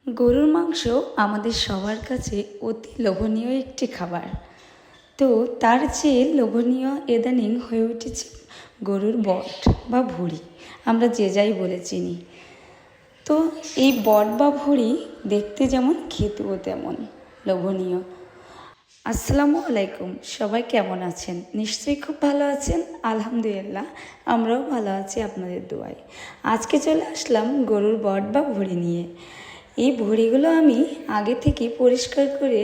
গরুর মাংস আমাদের সবার কাছে অতি লোভনীয় একটি খাবার। তো তার চেয়ে লোভনীয় ইদানিং হয়ে উঠেছে গরুর বট বা ভুঁড়ি, আমরা যে যাই বলে চিনি। তো এই বট বা ভুঁড়ি দেখতে যেমন খেতেও তেমন লোভনীয়। আসসালামু আলাইকুম, সবাই কেমন আছেন? নিশ্চয়ই খুব ভালো আছেন। আলহামদুলিল্লাহ, আমরাও ভালো আছি আপনাদের দোয়ায়। আজকে চলে আসলাম গরুর বট বা ভুঁড়ি নিয়ে। এই ভুঁড়িগুলো আমি আগে থেকে পরিষ্কার করে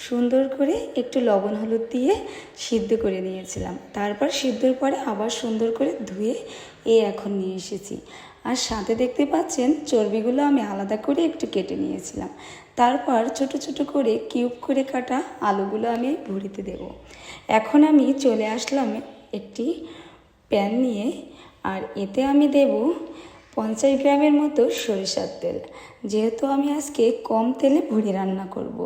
সুন্দর করে একটু লবণ হলুদ দিয়ে সিদ্ধ করে নিয়েছিলাম। তারপর সিদ্ধর পরে আবার সুন্দর করে ধুয়ে এখন নিয়ে এসেছি। আর সাথে দেখতে পাচ্ছেন চর্বিগুলো আমি আলাদা করে একটু কেটে নিয়েছিলাম। তারপর ছোট ছোট করে কিউব করে কাটা আলুগুলো আমি ভুঁড়িতে দেব। এখন আমি চলে আসলাম একটি প্যান নিয়ে, আর এতে আমি দেব 50 গ্রামের মতো সরিষার তেল। যেহেতু আমি আজকে কম তেলে ভুঁড়ি রান্না করব।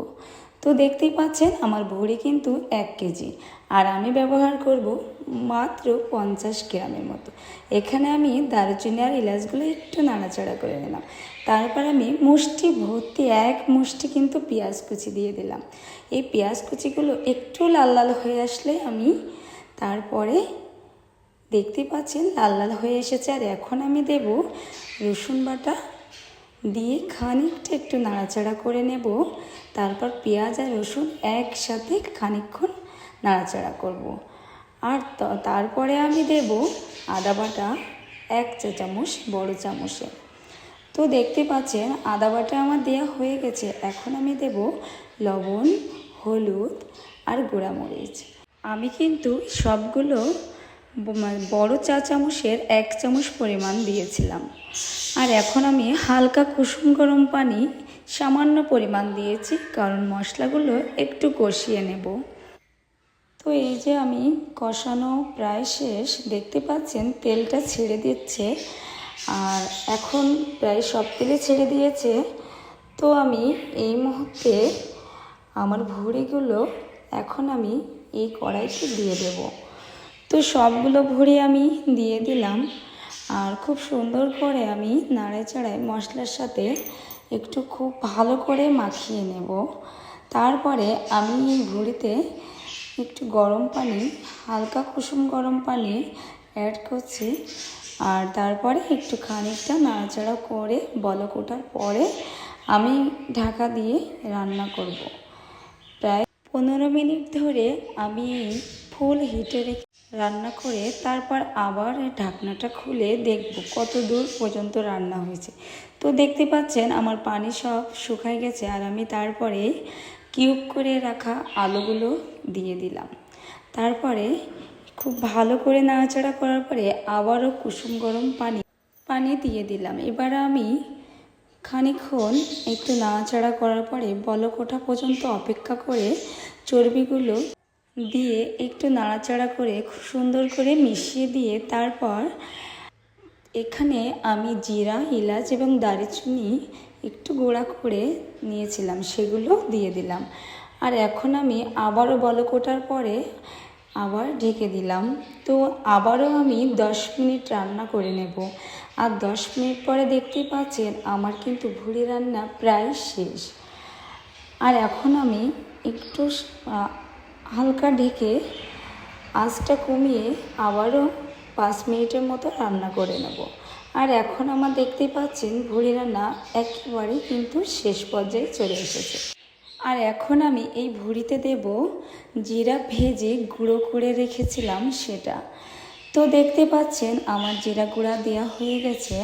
তো দেখতেই পাচ্ছেন আমার ভুঁড়ি কিন্তু 1 কেজি, আর আমি ব্যবহার করব মাত্র 50 গ্রামের মতো। এখানে আমি দারুচিনি আর এলাচগুলো একটু নাড়াচাড়া করে নিলাম। তারপর আমি মুষ্টি ভর্তি 1 মুষ্টি কিন্তু পেঁয়াজ কুচি দিয়ে দিলাম। এই পেঁয়াজ কুচিগুলো একটু লাল লাল হয়ে আসলে আমি তারপরে দেখতে পাচ্ছেন লাল লাল হয়ে এসেছে। আর এখন আমি দেব রসুন বাটা দিয়ে খানিকটা একটু নাড়াচাড়া করে নেব। তারপর পেঁয়াজ আর রসুন একসাথে খানিকক্ষণ নাড়াচাড়া করব। আর তারপরে আমি দেব আদা বাটা 1 চা চামচ, বড় চামচে। তো দেখতে পাচ্ছেন আদা বাটা আমার দেওয়া হয়ে গেছে। এখন আমি দেব লবণ, হলুদ আর গুঁড়ামরিচ। আমি কিন্তু সবগুলো বড় চা চামচের 1 চামচ পরিমাণ দিয়েছিলাম। আর এখন আমি হালকা কুসুম গরম পানি সামান্য পরিমাণ দিয়েছি, কারণ মশলাগুলো একটু কষিয়ে নেব। তো এই যে আমি কষানো প্রায় শেষ, দেখতে পাচ্ছেন তেলটা ছেড়ে দিচ্ছে। আর এখন প্রায় সব তেলে ছেড়ে দিয়েছে। তো আমি এই মুহূর্তে আমার ভুঁড়িগুলো এখন আমি এই কড়াইতে দিয়ে দেব। তো সবগুলো ভুঁড়ি আমি দিয়ে দিলাম। আর খুব সুন্দর করে আমি নাড়াচাড়ায় মশলার সাথে একটু খুব ভালো করে মাখিয়ে নেব। তারপরে আমি এই ভুঁড়িতে একটু গরম পানি, হালকা কুসুম গরম পানি অ্যাড করছি। আর তারপরে একটু খানিকটা নাড়াচাড়া করে বলক ওঠার পরে আমি ঢাকা দিয়ে রান্না করব। প্রায় 15 মিনিট ধরে আমি ফুল হিটে রেখে রান্না করে তারপর আবার ঢাকনাটা খুলে দেখব কত দূর পর্যন্ত রান্না হয়েছে। তো দেখতে পাচ্ছেন আমার পানি সব শুকায় গেছে। আর আমি তারপরে কিউব করে রাখা আলুগুলো দিয়ে দিলাম। তারপরে খুব ভালো করে নাড়াচাড়া করার পরে আবারও কুসুম গরম পানি দিয়ে দিলাম। এবার আমি খানিকক্ষণ একটু নাড়াচাড়া করার পরে বলক ওঠা পর্যন্ত অপেক্ষা করে চর্বিগুলো দিয়ে একটু নাড়াচাড়া করে খুব সুন্দর করে মিশিয়ে দিয়ে তারপর এখানে আমি জিরা, এলাচ এবং দারুচিনি একটু গুঁড়া করে নিয়েছিলাম, সেগুলো দিয়ে দিলাম। আর এখন আমি আবারও বলক ওঠার পরে আবার ঢেকে দিলাম। তো আবারও আমি 10 মিনিট রান্না করে নেব। আর 10 মিনিট পরে দেখতেই পাচ্ছেন আমার কিন্তু ভুঁড়ি রান্না প্রায় শেষ। আর এখন আমি একটু হালকা ঢেকে আঁচটা কমিয়ে আবারও 5 মিনিটের মতো রান্না করে নেব। আর এখন আমার দেখতেই পাচ্ছেন ভুঁড়ি রান্না একেবারে কিন্তু শেষ পর্যায়ে চলে এসেছে। আর এখন আমি এই ভুঁড়িতে দেব জিরা ভেজে গুঁড়ো করে রেখেছিলাম সেটা। তো দেখতে পাচ্ছেন আমার জিরা গুঁড়া দেওয়া হয়ে গেছে।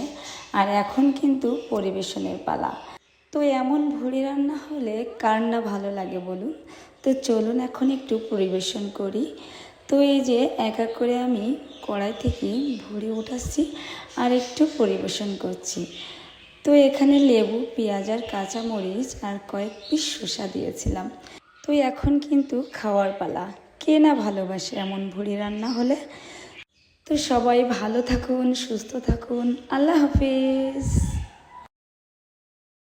আর এখন কিন্তু পরিবেশনের পালা। তো এমন ভুঁড়ি রান্না হলে কার না ভালো লাগে বলুন। তো চলুন এখন একটু পরিবেশন করি। তো এই যে এক এক করে আমি কড়াই থেকে ভুঁড়ি উঠাচ্ছি আর একটু পরিবেশন করছি। তো এখানে লেবু, পেঁয়াজ আর কাঁচামরিচ আর কয়েক পিস শসা দিয়েছিলাম। তো এখন কিন্তু খাওয়ার পালা। কে না ভালোবাসে এমন ভুঁড়ি রান্না হলে। তো সবাই ভালো থাকুন, সুস্থ থাকুন। আল্লাহ হাফেজ।